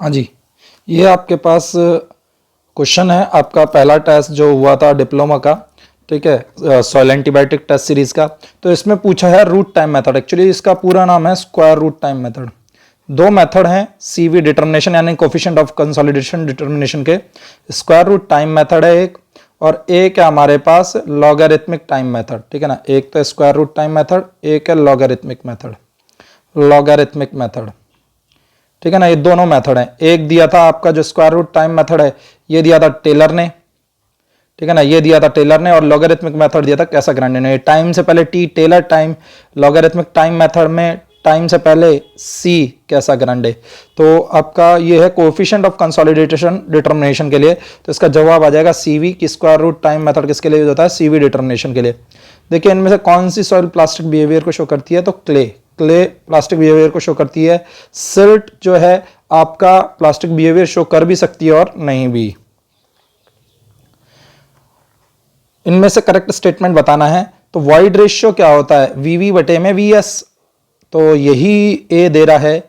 हाँ जी, ये आपके पास क्वेश्चन है आपका पहला टेस्ट जो हुआ था डिप्लोमा का, ठीक है, सॉइल एंटीबायोटिक टेस्ट सीरीज का। तो इसमें पूछा है रूट टाइम मेथड। एक्चुअली इसका पूरा नाम है स्क्वायर रूट टाइम मेथड। दो मेथड हैं सीवी डिटर्मिनेशन यानी कोफिशिएंट ऑफ कंसोलिडेशन डिटर्मिनेशन के। स्क्वायर रूट टाइम मेथड है एक, और एक है हमारे पास लॉगरिथमिक टाइम मेथड, ठीक है ना। एक तो स्क्वायर रूट टाइम मेथड, एक है लॉगरिथमिक मेथड। लॉगरिथमिक मेथड, ठीक है ना। ये दोनों मेथड हैं। एक दिया था आपका जो स्क्वायर रूट टाइम मेथड है, ये दिया था टेलर ने, ठीक है ना, ये दिया था टेलर ने। और लॉगरिथमिक मेथड दिया था कैसाग्रांडे ने। टाइम से पहले T Taylor time, logarithmic time method में टाइम से पहले सी कैसाग्रांडे। तो आपका ये है कोएफिशिएंट ऑफ कंसोलिडेशन डिटर्मिनेशन के लिए। तो इसका जवाब आ जाएगा सीवी की स्क्वायर रूट टाइम मेथड किसके लिए यूज होता है? सीवी डिटर्मिनेशन के लिए। देखिए इनमें से कौन सी सॉइल प्लास्टिक बिहेवियर को शो करती है? तो क्ले प्लास्टिक बिहेवियर को शो करती है। सिल्ट जो है आपका प्लास्टिक बिहेवियर शो कर भी सकती है और नहीं भी। इनमें से करेक्ट स्टेटमेंट बताना है। तो वॉइड रेशियो क्या होता है? वीवी बटे में वीएस। तो यही ए दे रहा है।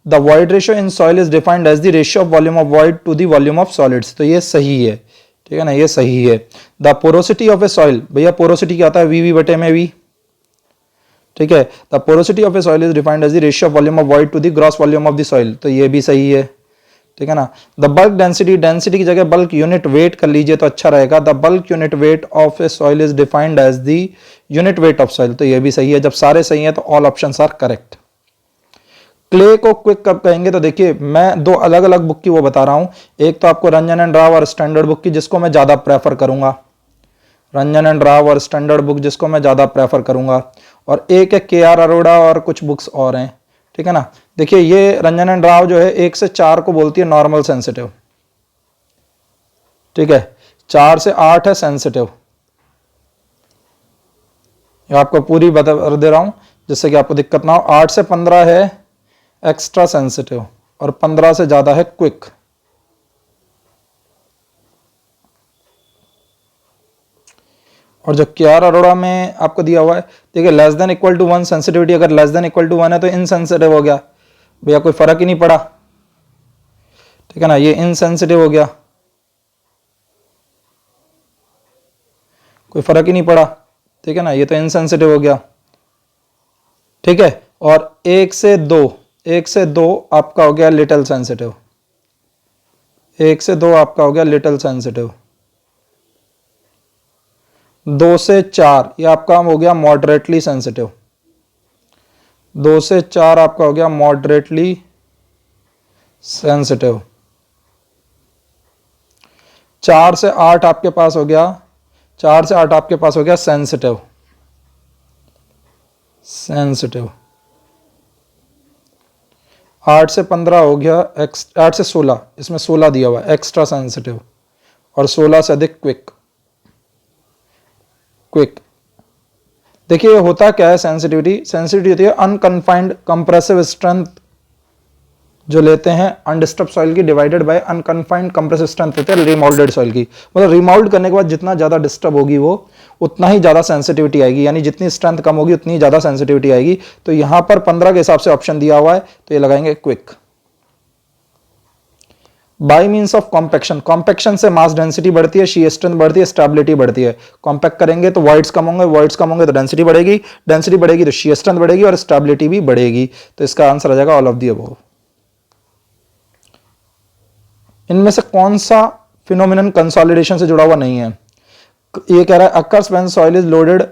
The void ratio in soil is defined as the ratio of volume of void to the volume of solids. तो ये सही है, ठीक है ना, ये सही है। The porosity of a soil, भैया पोरोसिटी क्या होता है? वीवी बटे में वी, ठीक है। The porosity of a soil is defined as the ratio of volume of void to the gross volume of the soil. तो ये भी सही है, ठीक है ना। द बल्क डेंसिटी, डेंसिटी की जगह बल्क यूनिट वेट कर लीजिए तो अच्छा रहेगा। The bulk unit weight of a soil is defined as the unit weight of soil. तो ये भी सही है। जब सारे सही हैं तो all options are correct. Clay को क्विक कब कहेंगे? तो देखिए मैं दो अलग अलग बुक की वो बता रहा हूं। एक तो आपको रंजन एंड राव और स्टैंडर्ड बुक की, जिसको मैं ज्यादा प्रेफर करूंगा। रंजन एंड राव और स्टैंडर्ड बुक जिसको मैं ज्यादा प्रेफर करूंगा। और एक है के आर अरोड़ा और कुछ बुक्स और हैं, ठीक है ना। देखिए ये रंजन एंड राव जो है 1 से 4 को बोलती है नॉर्मल सेंसिटिव, ठीक है। 4 से 8 है सेंसिटिव। आपको पूरी बता दे रहा हूं जिससे कि आपको दिक्कत ना हो। 8 से 15 है एक्स्ट्रा सेंसिटिव और 15 से ज्यादा है क्विक। और जो के आर अरोड़ा में आपको दिया हुआ है, देखिए less than equal to 1 sensitivity, अगर लेस देन इक्वल टू 1 है तो इनसेंसिटिव हो गया। भैया कोई फर्क ही नहीं पड़ा, ठीक है ना, ये इनसेंसिटिव हो गया, कोई फर्क ही नहीं पड़ा, ठीक है ना, ये तो इनसेंसिटिव हो गया, ठीक है। और 1 से 2 आपका हो गया लिटिल सेंसिटिव। 1 से 2 आपका हो गया लिटिल सेंसिटिव। 2 से 4 ये आपका हो गया मॉडरेटली सेंसिटिव। 2 से 4 आपका हो गया मॉडरेटली सेंसिटिव। 4 से 8 आपके पास हो गया, 4 से 8 आपके पास हो गया सेंसिटिव। 8 से 15 हो गया 8 से 16, इसमें 16 दिया हुआ है एक्स्ट्रा सेंसिटिव। और 16 से अधिक क्विक। देखिए होता क्या है सेंसिटिविटी होती है अनकन्फाइंड कंप्रेसिव स्ट्रेंथ जो लेते हैं अनडिस्टर्ब सॉइल की divided by unconfined compressive strength होती है रिमोल्डेड सॉइल की। मतलब रिमोल्ड करने के बाद जितना ज्यादा डिस्टर्ब होगी वो उतना ही ज्यादा सेंसिटिविटी आएगी, यानी जितनी स्ट्रेंथ कम होगी उतनी ज्यादा सेंसिटिविटी आएगी। तो यहां पर 15 के हिसाब से ऑप्शन दिया हुआ है, तो ये लगाएंगे quick. By means of compaction, compaction से मास डेंसिटी बढ़ती है, शीयर स्ट्रेंथ बढ़ती है, स्टेबिलिटी बढ़ती है। कॉम्पैक्ट करेंगे तो वॉइड्स कम होंगे, वॉइड्स कम होंगे तो डेंसिटी बढ़ेगी, डेंसिटी बढ़ेगी तो शीयर स्ट्रेंथ बढ़ेगी और स्टेबिलिटी भी बढ़ेगी। तो इसका आंसर आ जाएगा ऑल ऑफ द अबव। इनमें से कौन सा फिनोमिनन कंसोलिडेशन से जुड़ा हुआ नहीं है? ये कह रहा है occurs when soil is loaded,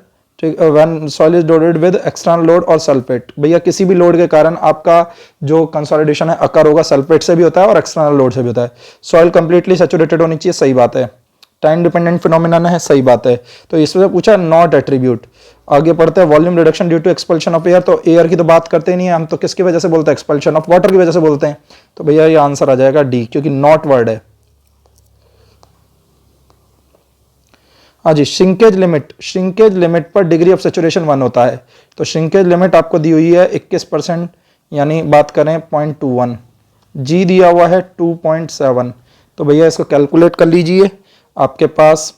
when soil is loaded with external load और सल्फेट। भैया किसी भी लोड के कारण आपका जो कंसोलिडेशन है अकर होगा, सल्फेट से भी होता है और एक्सटर्नल लोड से भी होता है। सॉइल कंप्लीटली सैचुरेटेड होनी चाहिए, सही बात है। टाइम डिपेंडेंट फिनोमिनन है, सही बात है। तो इसमें पूछा नॉट एट्रीब्यूट। आगे पढ़ते हैं volume reduction due to expulsion of air. तो एयर की तो बात करते ही नहीं है हम, तो किसकी वजह से बोलते हैं? एक्सपल्शन ऑफ वाटर की वजह से बोलते हैं। तो भैया ये आंसर आ जाएगा डी, क्योंकि नॉट वर्ड है। हाँ जी, श्रिंकेज लिमिट पर डिग्री ऑफ सैचुरेशन 1 होता है। तो श्रिंकेज लिमिट आपको दी हुई है 21%, यानी बात करें 0.21। जी दिया हुआ है 2.7। तो भैया इसको कैलकुलेट कर लीजिए। आपके पास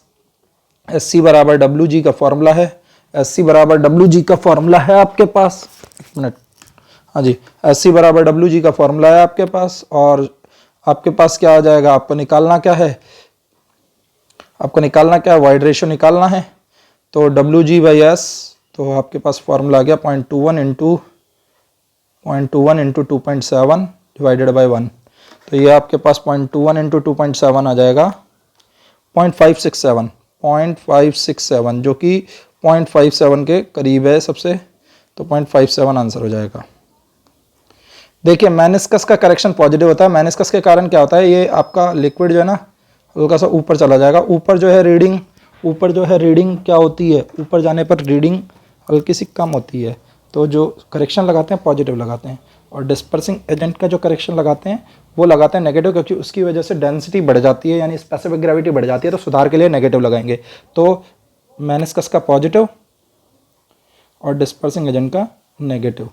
SC बराबर WG का फॉर्मूला है, SC बराबर WG का फॉर्मूला है आपके पास, एक मिनट, हाँ जी, SC बराबर WG का फॉर्मूला है आपके पास। और आपके पास क्या आ जाएगा, आपको निकालना क्या है, वाइड रेशियो निकालना है। तो WG/S, तो आपके पास फॉर्मूला आ गया 0.21 इंटू 2.7 डिवाइडेड बाई 1। तो ये आपके पास 0.21 इंटू 2.7 आ जाएगा 0.567, जो कि 0.57 के करीब है सबसे, तो 0.57 आंसर हो जाएगा। देखिए मेनिस्कस का करेक्शन पॉजिटिव होता है। मेनिस्कस के कारण क्या होता है, ये आपका लिक्विड जो है ना हल्का सा ऊपर चला जाएगा। ऊपर जो है रीडिंग क्या होती है, ऊपर जाने पर रीडिंग हल्की सी कम होती है। तो जो करेक्शन लगाते हैं पॉजिटिव लगाते हैं, और डिस्पर्सिंग एजेंट का जो करेक्शन लगाते हैं वो लगाते हैं नेगेटिव, क्योंकि उसकी वजह से डेंसिटी बढ़ जाती है, यानी स्पेसिफिक ग्रेविटी बढ़ जाती है, तो सुधार के लिए नेगेटिव लगाएंगे। तो मेनिस्कस का पॉजिटिव और डिस्पर्सिंग एजेंट का नेगेटिव,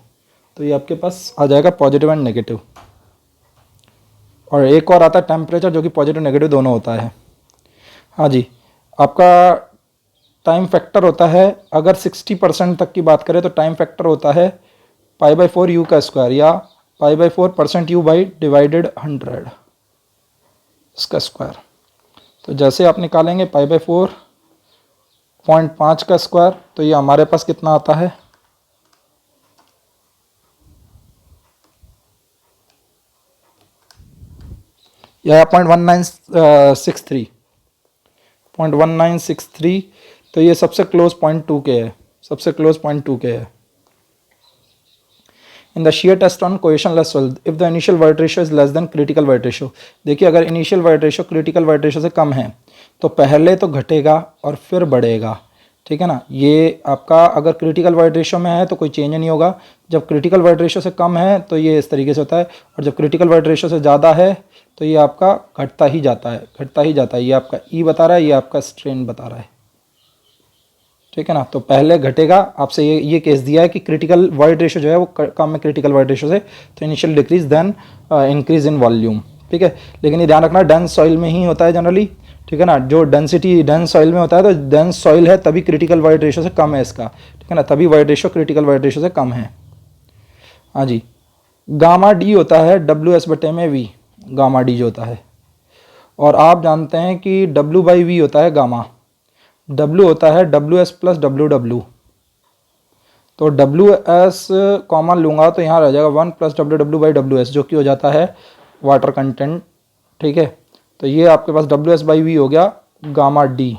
तो ये आपके पास आ जाएगा पॉजिटिव एंड नेगेटिव। और एक और आता है टेम्परेचर, जो कि पॉजिटिव नेगेटिव दोनों होता है। हाँ जी, आपका टाइम फैक्टर होता है, अगर 60% तक की बात करें तो टाइम फैक्टर होता है π/4 u का स्क्वायर, या π/4% u बाई डिवाइडेड 100 इसका स्क्वायर। तो जैसे आप निकालेंगे π/4 0.5 का स्क्वायर, तो ये हमारे पास कितना आता है, यह 0.1963, तो ये सबसे क्लोज 0.2 के है, in the shear test on cohesionless soil if the initial void ratio is less than critical void ratio। देखिए अगर initial void ratio critical void ratio से कम है तो पहले तो घटेगा और फिर बढ़ेगा, ठीक है ना। ये आपका अगर क्रिटिकल void ratio में है तो कोई चेंज नहीं होगा, जब क्रिटिकल void ratio से कम है तो ये इस तरीके से होता है, और जब क्रिटिकल void ratio से ज़्यादा है तो ये आपका घटता ही जाता है। ये आपका E बता रहा है, ये आपका स्ट्रेन बता रहा है, ठीक है ना। तो पहले घटेगा, आपसे ये केस दिया है कि क्रिटिकल void ratio जो है वो कम है क्रिटिकल void ratio से, तो initial decrease then increase in volume, ठीक है। लेकिन ये ध्यान रखना डेंस सॉइल में ही होता है जनरली, ठीक है ना। जो डेंसिटी डेंस सॉइल में होता है, तो डेंस सॉइल है तभी क्रिटिकल void ratio से कम है इसका, ठीक है ना, तभी void ratio critical void ratio से कम है। हाँ जी, गामा डी होता है WS/V, गामा डी जो होता है, और आप जानते हैं कि W/V होता है गामा, W होता है WS प्लस WW, तो WS कॉमन लूँगा तो यहाँ रह जाएगा 1 प्लस WW/WS, जो कि हो जाता है वाटर कंटेंट, ठीक है। तो ये आपके पास WS/V हो गया गामा डी।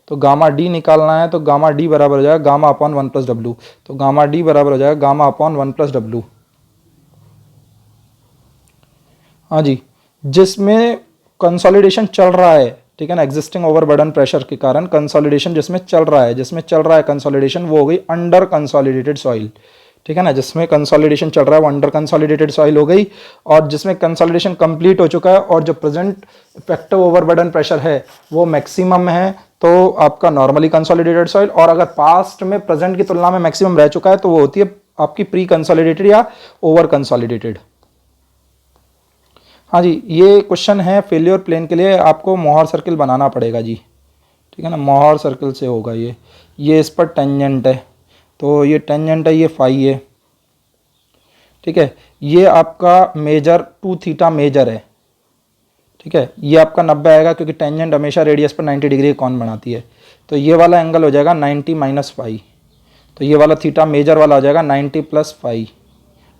तो गामा डी निकालना है, तो गामा डी बराबर हो जाएगा गामा अपॉन 1 प्लस W, तो गामा डी बराबर हो जाएगा गामा अपॉन 1 प्लस W। हाँ जी, जिसमें कंसोलिडेशन चल रहा है, ठीक है ना, एग्जिस्टिंग ओवरबर्डन प्रेशर के कारण कंसोलिडेशन जिसमें चल रहा है कंसोलिडेशन, वो हो गई अंडर कंसोलिडेटेड सॉइल, ठीक है ना। जिसमें कंसोलिडेशन चल रहा है वो अंडर कंसोलिडेटेड सॉइल हो गई, और जिसमें कंसोलिडेशन कंप्लीट हो चुका है और जो प्रेजेंट इफेक्टिव ओवरबर्डन प्रेशर है वो मैक्सिमम है, तो आपका नॉर्मली कंसोलिडेटेड सॉइल। और अगर पास्ट में प्रेजेंट की तुलना में मैक्सिमम रह चुका है तो वो होती है आपकी प्री कंसोलिडेटेड या ओवर कंसोलिडेटेड। हाँ जी, ये क्वेश्चन है फेलियर प्लेन के लिए, आपको मोहर सर्किल बनाना पड़ेगा जी, ठीक है ना। मोहर सर्किल से होगा ये इस पर टेंजेंट है, तो ये टेंजेंट है, ये फाई है, ठीक है। ये आपका मेजर 2 थीटा मेजर है, ठीक है। ये आपका 90 आएगा क्योंकि टेंजेंट हमेशा रेडियस पर 90 डिग्री कौन बनाती है, तो ये वाला एंगल हो जाएगा 90 माइनस फाई, तो ये वाला थीटा मेजर वाला हो जाएगा 90 प्लस फाई,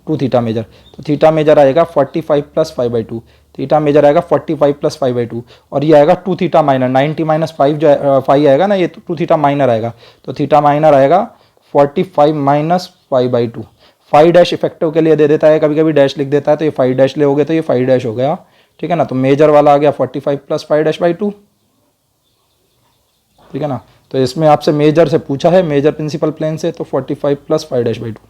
2 थीटा मेजर, तो थीटा मेजर आएगा 45 प्लस 5/2, थीटा मेजर आएगा 45 प्लस 5/2, और ये आएगा 2 थीटा माइनर 90 माइनस 5 जो 5 आएगा ना, ये 2 थीटा माइनर आएगा, तो थीटा माइनर आएगा 45 माइनस 5/2। 5 डैश इफेक्टिव के लिए दे देता है, कभी कभी डैश लिख देता है, तो ये 5 डैश ले होगे तो ये 5 डैश हो गया, ठीक है ना। तो मेजर वाला आ गया 45 प्लस 5 डैश बाई 2, ठीक है ना। तो इसमें आपसे मेजर से पूछा है, मेजर प्रिंसिपल प्लेन से, तो 45 प्लस 5 डैश बाई 2।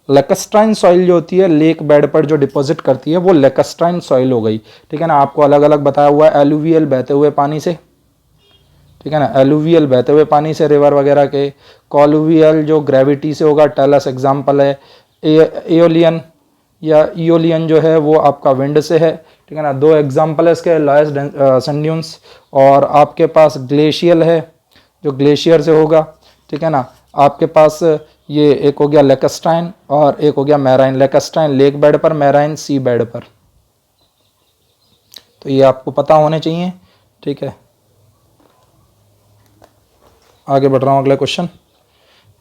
लेकस्ट्राइन सॉइल जो होती है लेक बेड पर जो डिपॉजिट करती है वो लेकस्ट्राइन सॉइल हो गई, ठीक है ना। आपको अलग अलग बताया हुआ है, एलुवियल बहते हुए पानी से, ठीक है ना, एलुवियल बहते हुए पानी से रिवर वगैरह के, कॉलुवियल जो ग्रेविटी से होगा, टेलस एग्जाम्पल है, एओलियन या इओलियन जो है वो आपका विंड से है, ठीक है ना। 2 एग्जाम्पल है इसके, लॉयस सैंड ड्यून्स, और आपके पास ग्लेशियल है जो ग्लेशियर से होगा, ठीक है ना। आपके पास ये एक हो गया लेकस्टाइन और एक हो गया मैराइन, लेकस्टाइन लेक बेड पर, मैराइन सी बेड पर। तो ये आपको पता होने चाहिए। ठीक है, आगे बढ़ रहा हूँ अगला क्वेश्चन।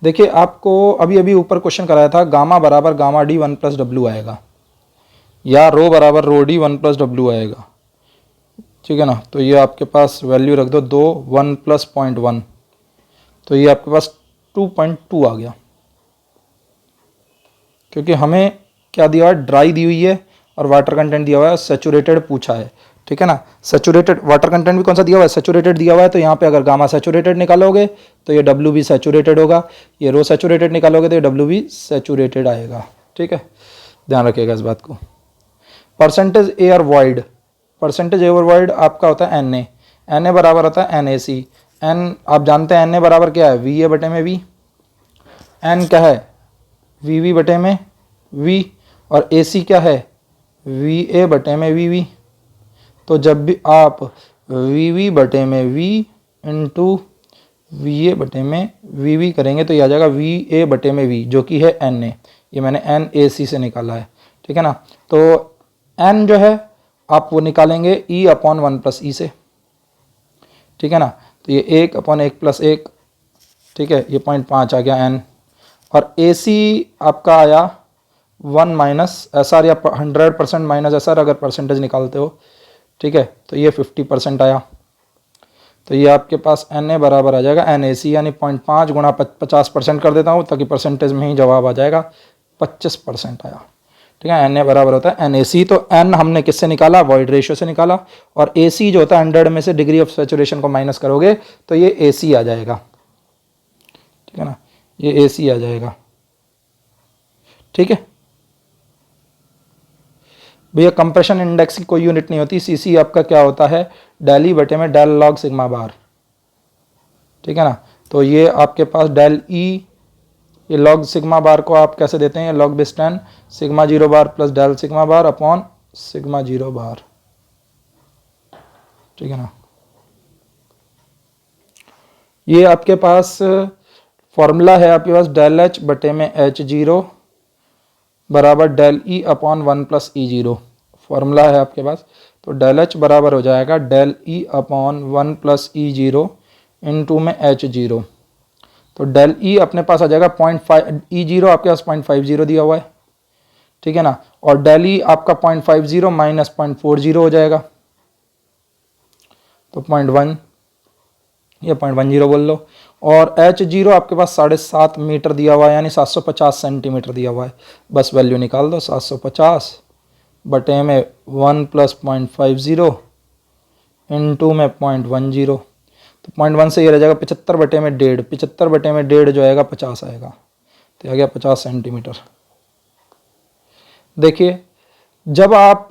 देखिए आपको अभी अभी ऊपर क्वेश्चन कराया था, गामा बराबर गामा डी 1+W आएगा, या रो बराबर रो डी 1+W आएगा। ठीक है ना, तो ये आपके पास वैल्यू रख दो 2, 1 + 0.1, तो ये आपके पास 2.2 आ गया। क्योंकि हमें क्या दिया हुआ है, ड्राई दी हुई है और वाटर कंटेंट दिया हुआ है, सैचुरेटेड पूछा है। ठीक है ना, सैचुरेटेड वाटर कंटेंट भी कौन सा दिया हुआ है, सैचुरेटेड दिया हुआ है। तो यहाँ पे अगर गामा सैचुरेटेड निकालोगे तो ये डब्ल्यू भी सैचुरेटेड होगा, ये रो सैचुरेटेड निकालोगे तो ये डब्ल्यू भी सैचुरेटेड आएगा। ठीक है, ध्यान रखिएगा इस बात को। Percentage air void, percentage air void आपका होता है एन ए बराबर होता है एन ए सी। एन आप जानते हैं एन ए बराबर क्या है, वी ए बटे में वी। एन क्या है, वी वी बटे में वी, और ए सी क्या है, वी ए बटे में वी वी। तो जब भी आप वी वी बटे में वी इंटू वी ए बटे में वी वी करेंगे तो ये आ जाएगा वी ए बटे में वी, जो कि है एन ए। ये मैंने एन ए सी से निकाला है। ठीक है ना, तो एन जो है आप वो निकालेंगे ई अपॉन 1 + ई से। ठीक है ना, तो ये 1 अपॉन 1 + 1, ठीक है, ये 0.5 आ गया एन। और ए सी आपका आया 1 माइनस एस आर, या 100% माइनस एस आर अगर परसेंटेज निकालते हो। ठीक है, तो ये 50% आया। तो ये आपके पास एन ए बराबर आ जाएगा एन ए सी, यानी 0.5 गुणा 50% कर देता हूँ ताकि परसेंटेज में ही जवाब आ जाएगा, 25% आया। ठीक है, एन ए बराबर होता है एन ए सी। तो एन हमने किससे निकाला, वॉइड रेशियो से निकाला, और ए सी जो होता है 100 में से डिग्री ऑफ सैचुरेशन को माइनस करोगे तो ये ए सी आ जाएगा। ठीक है ना, ये ए सी आ जाएगा। ठीक है भैया, कंप्रेशन इंडेक्स की कोई यूनिट नहीं होती, सीसी आपका क्या होता है, डेल ई बटे में डेल लॉग सिग्मा बार। ठीक है ना, तो ये आपके पास डेल ई, ये लॉग सिग्मा बार को आप कैसे देते हैं, log base 10 sigma 0 bar plus del sigma bar upon sigma 0 bar. ठीक है ना, ये आपके पास फॉर्मूला है आपके पास, डेल एच बटे में एच 0 बराबर डेल ई अपॉन 1 + ई 0 फॉर्मूला है आपके पास। तो डेल एच बराबर हो जाएगा डेल ई अपॉन 1 + ई 0 इंटू में एच 0। तो डेल ई अपने पास आ जाएगा 0.5, ई 0 आपके पास 0.50 दिया हुआ है। ठीक है ना, और डेल ई आपका 0.50 माइनस 0.40 हो जाएगा, तो 0.1, ये 0.10 बोल लो। और एच 0 आपके पास 7.5 मीटर दिया हुआ है, यानी 750 सेंटीमीटर दिया हुआ है। बस वैल्यू निकाल दो, 750 बटे में 1 + 0.50 इंटू में 0.10, तो 0.1 से ये रह जाएगा 75 बटे में 1.5, 75 बटे में 1.5 जो आएगा 50 आएगा, तो आ गया 50 सेंटीमीटर। देखिए जब आप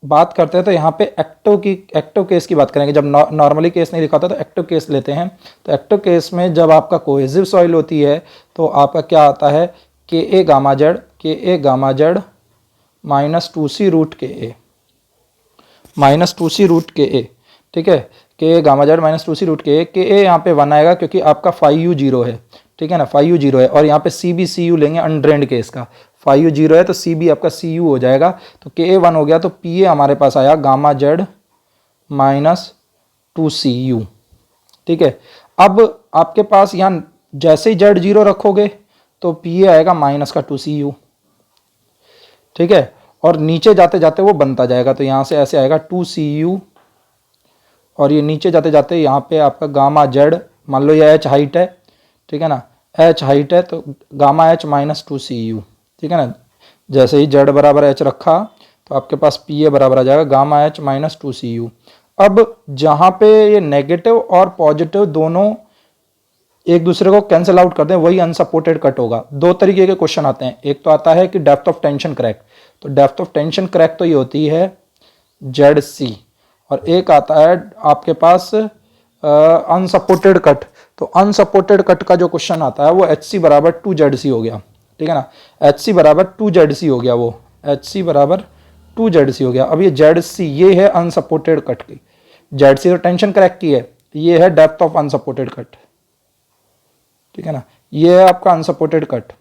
बात करते हैं तो यहाँ पे एक्टिव केस की बात करेंगे। जब नॉर्मली केस नहीं लिखा होता तो एक्टिव केस लेते हैं। तो एक्टिव केस में जब आपका कोहेसिव सॉइल होती है तो आपका क्या आता है, के ए गामा जेड -2c√Ka -2c√Ka। ठीक है, के गामा जेड -2c√Ka, के ए यहाँ पे 1 आएगा क्योंकि आपका φu 0 है। ठीक है ना, φu 0 है, और यहाँ पे सी बी सी यू लेंगे अनड्रेन्ड केस का, φu 0 है तो सी बी आपका सी यू हो जाएगा। तो के ए 1 हो गया, तो पी ए हमारे पास आया गामा जेड -2cu। ठीक है, अब आपके पास यहाँ जैसे ही जेड 0 रखोगे तो पी ए आएगा -2cu। ठीक है, और नीचे जाते जाते वो बनता जाएगा, तो यहाँ से ऐसे आएगा 2cu, और ये नीचे जाते जाते यहाँ पे आपका गामा जेड, मान लो ये एच हाइट है। ठीक है ना, एच हाइट है तो गामा एच -2cu। ठीक है ना, जैसे ही जेड बराबर एच रखा तो आपके पास पी ए बराबर आ जाएगा गामा एच -2cu। अब जहाँ पे ये नेगेटिव और पॉजिटिव दोनों एक दूसरे को कैंसिल आउट कर दें, वही अनसपोर्टेड कट होगा। दो तरीके के क्वेश्चन आते हैं, एक तो आता है कि डेप्थ ऑफ टेंशन क्रैक, तो डेप्थ ऑफ टेंशन क्रैक तो ये होती है जेड सी, और एक आता है आपके पास अनसपोर्टेड कट। तो अनसपोर्टेड कट का जो क्वेश्चन आता है वो एच सी बराबर 2ZC हो गया। ठीक है ना, एच सी बराबर 2ZC हो गया, वो एच सी बराबर 2ZC हो गया। अब ये जेड सी ये है अनसपोर्टेड कट की, जेड सी तो टेंशन क्रैक की है, ये है डेप्थ ऑफ अनसपोर्टेड कट। ठीक है ना, ये है आपका unsupported cut,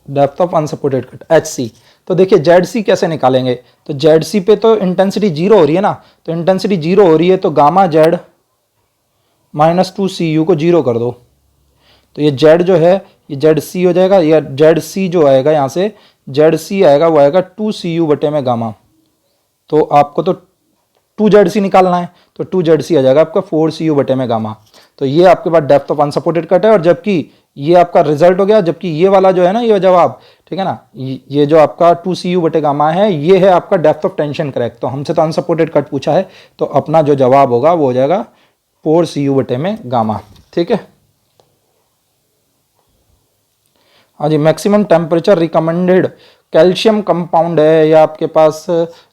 depth of unsupported cut H C. तो देखिए जेड सी कैसे निकालेंगे, तो जेड सी पे तो इंटेंसिटी जीरो हो रही है ना, तो इंटेंसिटी जीरो हो रही है तो गामा जेड -2 CU को जीरो कर दो, तो ये जेड जो है ये जेड सी हो जाएगा, या जेड सी जो आएगा यहाँ से जेड सी आएगा वो आएगा 2 CU बटे में गामा। तो आपको तो 2ZC निकालना है, तो 2ZC आ जाएगा आपका 4 CU बटे में गामा। तो ये आपके पास डेप्थ ऑफ अनसपोर्टेड कट है, और जबकि ये आपका रिजल्ट हो गया, जबकि ये वाला जो है ना ये जवाब, ठीक है ना, ये जो आपका 2 CU बटे गामा है ये है आपका डेप्थ ऑफ टेंशन करेक्ट। तो हमसे तो अनसपोर्टेड कट पूछा है, तो अपना जो जवाब होगा वो हो जाएगा 4 CU बटे में गामा। ठीक है, हाँ जी, maximum temperature recommended calcium compound है या आपके पास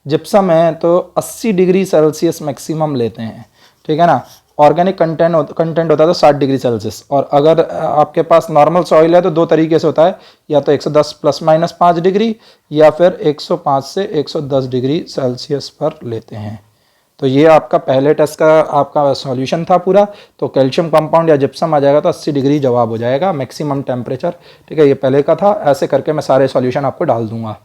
जिप्सम है तो 80 डिग्री सेल्सियस मैक्सिमम लेते हैं, ठीक है ना। ऑर्गेनिक कंटेंट होता है तो 60 डिग्री सेल्सियस, और अगर आपके पास नॉर्मल सॉइल है तो दो तरीके से होता है, या तो 110 ± 5 डिग्री या फिर 105 से 110 डिग्री सेल्सियस पर लेते हैं। तो ये आपका पहले टेस्ट का आपका सॉल्यूशन था पूरा। तो कैल्शियम कंपाउंड या जिप्सम आ जाएगा तो 80 डिग्री जवाब हो जाएगा मैक्सिमम टेम्परेचर। ठीक है, ये पहले का था, ऐसे करके मैं सारे सॉल्यूशन आपको डाल दूंगा।